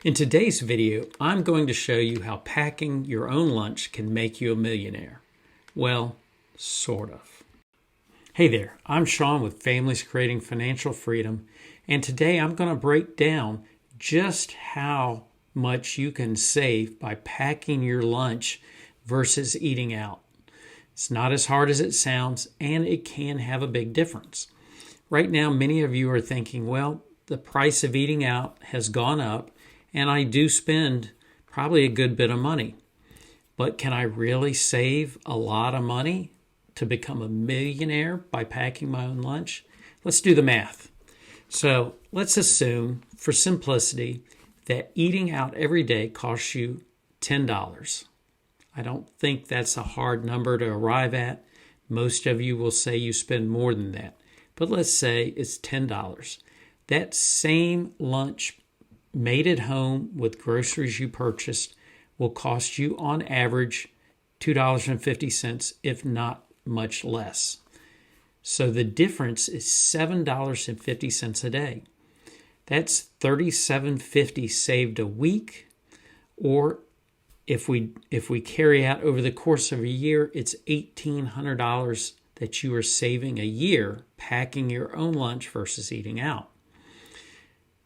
In today's video, I'm going to show you how packing your own lunch can make you a millionaire. Well, sort of. Hey there, I'm Sean with Families Creating Financial Freedom, and today I'm going to break down just how much you can save by packing your lunch versus eating out. It's not as hard as it sounds, and it can have a big difference. Right now, many of you are thinking, well, the price of eating out has gone up, and I do spend probably a good bit of money. But can I really save a lot of money to become a millionaire by packing my own lunch? Let's do the math. So let's assume, for simplicity, that eating out every day costs you $10. I don't think that's a hard number to arrive at. Most of you will say you spend more than that. But let's say it's $10. That same lunch made at home with groceries you purchased will cost you on average $2.50, if not much less. So the difference is $7.50 a day. That's $37.50 saved a week, or if we carry out over the course of a year, it's $1,800 that you are saving a year packing your own lunch versus eating out.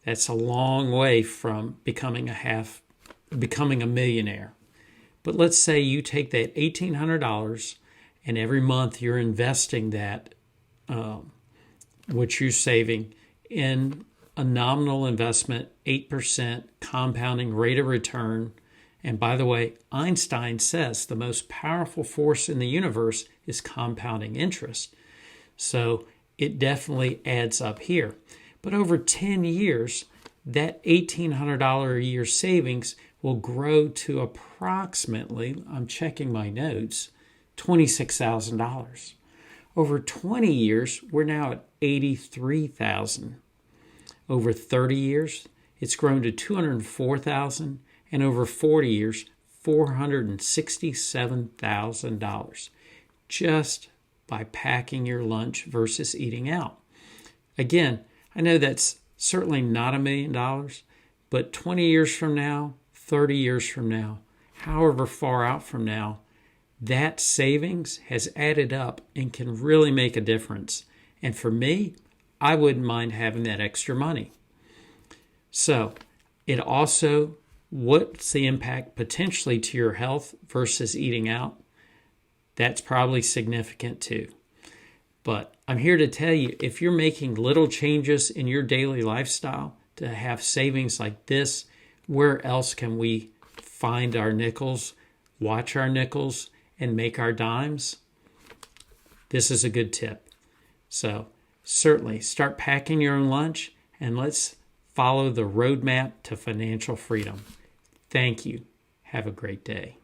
That's a long way from becoming a millionaire. But let's say you take that $1,800 and every month you're investing that, what you're saving, in a nominal investment, 8% compounding rate of return. And by the way, Einstein says the most powerful force in the universe is compounding interest. So it definitely adds up here. But over 10 years, that $1,800 a year savings will grow to approximately, I'm checking my notes, $26,000. Over 20 years, we're now at $83,000. Over 30 years, it's grown to $204,000, and over 40 years, $467,000, just by packing your lunch versus eating out. Again, I know that's certainly not $1 million, but 20 years from now, 30 years from now, however far out from now, that savings has added up and can really make a difference. And for me, I wouldn't mind having that extra money. So it also, what's the impact potentially to your health versus eating out? That's probably significant too. But I'm here to tell you, if you're making little changes in your daily lifestyle to have savings like this, where else can we find our nickels, watch our nickels, and make our dimes? This is a good tip. So certainly start packing your own lunch, and let's follow the roadmap to financial freedom. Thank you. Have a great day.